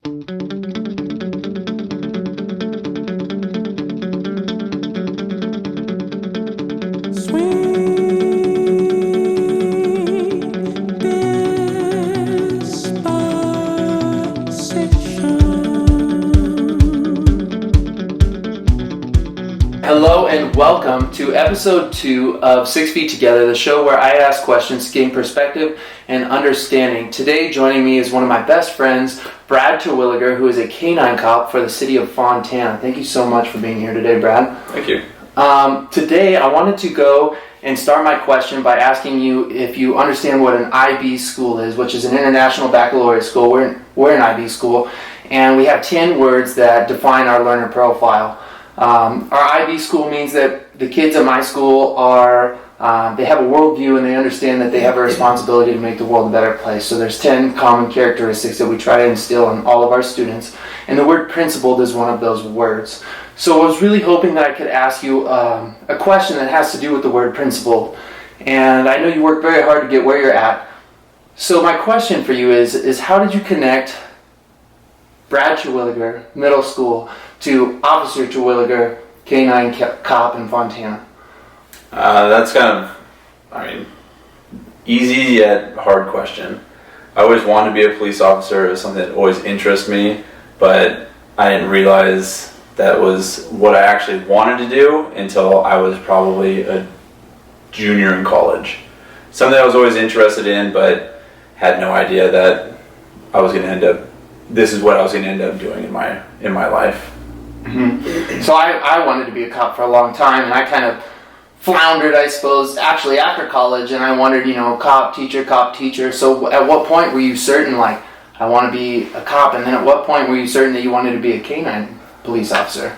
Hello and welcome to episode 2 of 6 Feet Together, the show where I ask questions to gain perspective and understanding. Today joining me is one of my best friends, Brad Terwilliger, who is a canine cop for the city of Fontana. Thank you so much for being here today, Brad. Thank you. Today I wanted to go and start my question by asking you if you understand what an IB school is, which is an international baccalaureate school. We're an IB school, and we have 10 words that define our learner profile. Our IB school means that the kids at my school they have a worldview and they understand that they have a responsibility to make the world a better place. So there's 10 common characteristics that we try to instill in all of our students. And the word principled is one of those words. So I was really hoping that I could ask you a question that has to do with the word principled. And I know you work very hard to get where you're at. So my question for you is how did you connect Brad Terwilliger, middle school, to Officer Terwilliger, canine cop in Fontana? That's kind of, easy yet hard question. I always wanted to be a police officer. It was something that always interested me, but I didn't realize that was what I actually wanted to do until I was probably a junior in college. Something I was always interested in, but had no idea that this is what I was going to end up doing in my life. Mm-hmm. So I wanted to be a cop for a long time, and I kind of floundered, I suppose, actually after college, and I wondered, cop, teacher. So at what point were you certain, I want to be a cop, and then at what point were you certain that you wanted to be a canine police officer?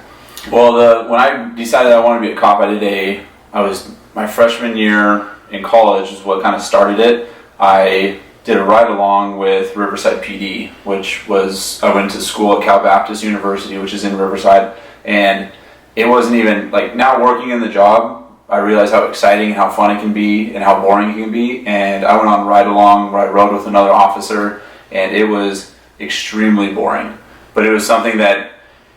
Well, when I decided I wanted to be a cop, I was my freshman year in college is what kind of started it. I did a ride-along with Riverside PD, I went to school at Cal Baptist University, which is in Riverside, and it wasn't even, now working in the job, I realized how exciting and how fun it can be and how boring it can be, and I went on a ride-along where I rode with another officer, and it was extremely boring, but it was something that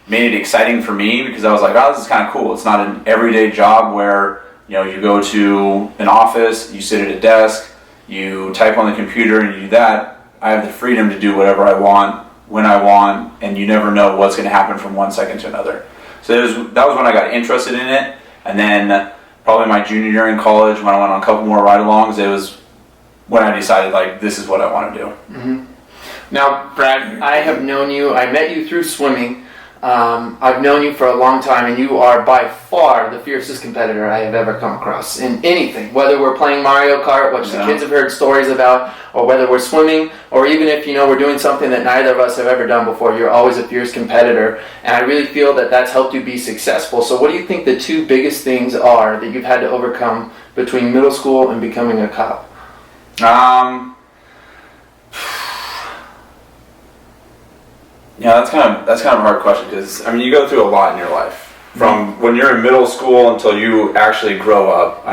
made it exciting for me because I was like, oh, this is kind of cool. It's not an everyday job where, you go to an office, you sit at a desk, you type on the computer and you do that. I have the freedom to do whatever I want, when I want, and you never know what's going to happen from one second to another. So that was when I got interested in it, and then probably my junior year in college when I went on a couple more ride-alongs, it was when I decided, this is what I want to do. Mm-hmm. Now, Brad, I met you through swimming. I've known you for a long time, and you are by far the fiercest competitor I have ever come across in anything, whether we're playing Mario Kart, which the kids have heard stories about, or whether we're swimming, or even if we're doing something that neither of us have ever done before. You're always a fierce competitor, and I really feel that that's helped you be successful. So what do you think the two biggest things are that you've had to overcome between middle school and becoming a cop? Yeah, that's kind of a hard question because you go through a lot in your life from when you're in middle school until you actually grow up.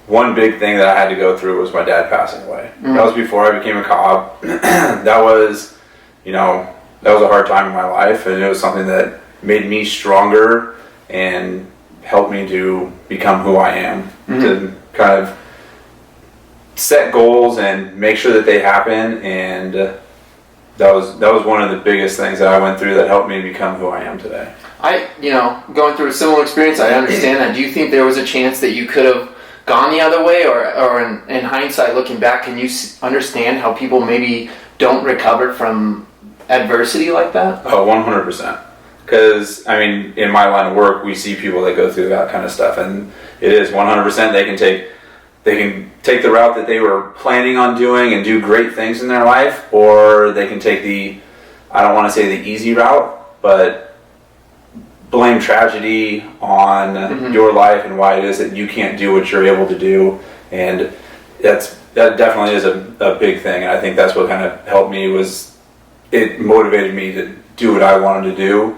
One big thing that I had to go through was my dad passing away. Mm-hmm. That was before I became a cop. That was a hard time in my life, and it was something that made me stronger and helped me to become who I am. Mm-hmm. To kind of set goals and make sure that they happen, and that was one of the biggest things that I went through that helped me become who I am today. Going through a similar experience, I understand that. Do you think there was a chance that you could have gone the other way, or in hindsight, looking back, can you understand how people maybe don't recover from adversity like that? Oh, 100%. Because, in my line of work, we see people that go through that kind of stuff, and it is 100% they can take the route that they were planning on doing and do great things in their life, or they can take I don't want to say the easy route, but blame tragedy on your life and why it is that you can't do what you're able to do. And that definitely is a big thing, and I think that's what kind of helped me. It motivated me to do what I wanted to do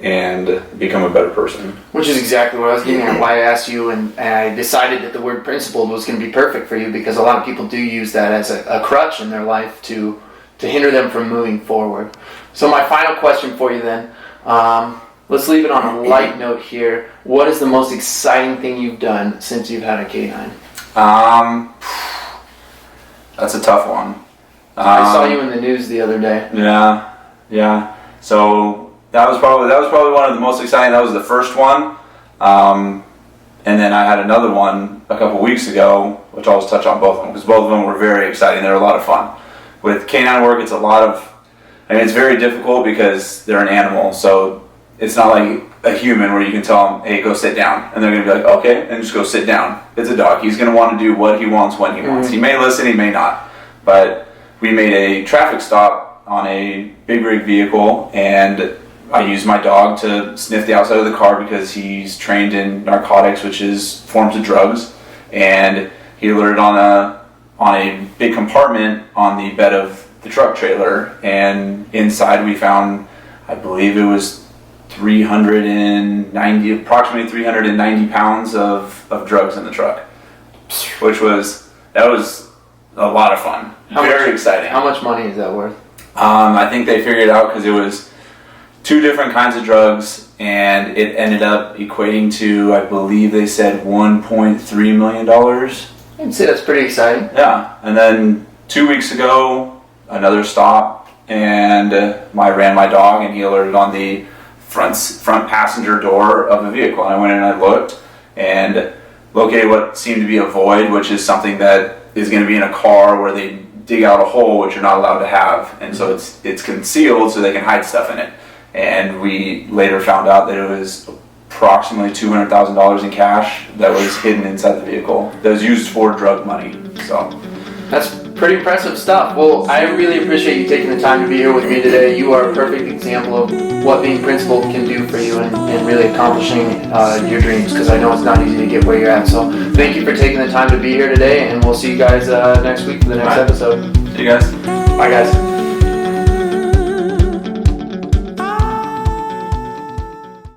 and become a better person. Which is exactly what I was getting at, why I asked you, and I decided that the word principled was going to be perfect for you, because a lot of people do use that as a crutch in their life to hinder them from moving forward. So my final question for you then, let's leave it on a light note here. What is the most exciting thing you've done since you've had a canine? That's a tough one. I saw you in the news the other day. Yeah. So that was probably one of the most exciting. That was the first one. And then I had another one a couple weeks ago, which I'll just touch on both of them because both of them were very exciting. They were a lot of fun. With canine work, it's it's very difficult because they're an animal. So it's not like a human where you can tell them, hey, go sit down. And they're going to be like, okay, and just go sit down. It's a dog. He's going to want to do what he wants when he wants. He may listen, he may not. But we made a traffic stop on a big rig vehicle, and I used my dog to sniff the outside of the car because he's trained in narcotics, which is forms of drugs. And he alerted on a big compartment on the bed of the truck trailer, and inside we found, I believe it was approximately 390 pounds of drugs in the truck, that was a lot of fun. Very exciting. How much money is that worth? I think they figured it out because it was 2 different kinds of drugs, and it ended up equating to, I believe they said $1.3 million. I'd say that's pretty exciting. Yeah, and then 2 weeks ago, another stop, and I ran my dog, and he alerted on the front passenger door of a vehicle. And I went in and I looked and located what seemed to be a void, which is something that is going to be in a car where they dig out a hole, which you're not allowed to have. And so it's concealed so they can hide stuff in it. And we later found out that it was approximately $200,000 in cash that was hidden inside the vehicle that was used for drug money. So that's pretty impressive stuff. Well, I really appreciate you taking the time to be here with me today. You are a perfect example of what being principled can do for you and really accomplishing your dreams, because I know it's not easy to get where you're at. So thank you for taking the time to be here today, and we'll see you guys next week for the next episode. See you guys. Bye, guys.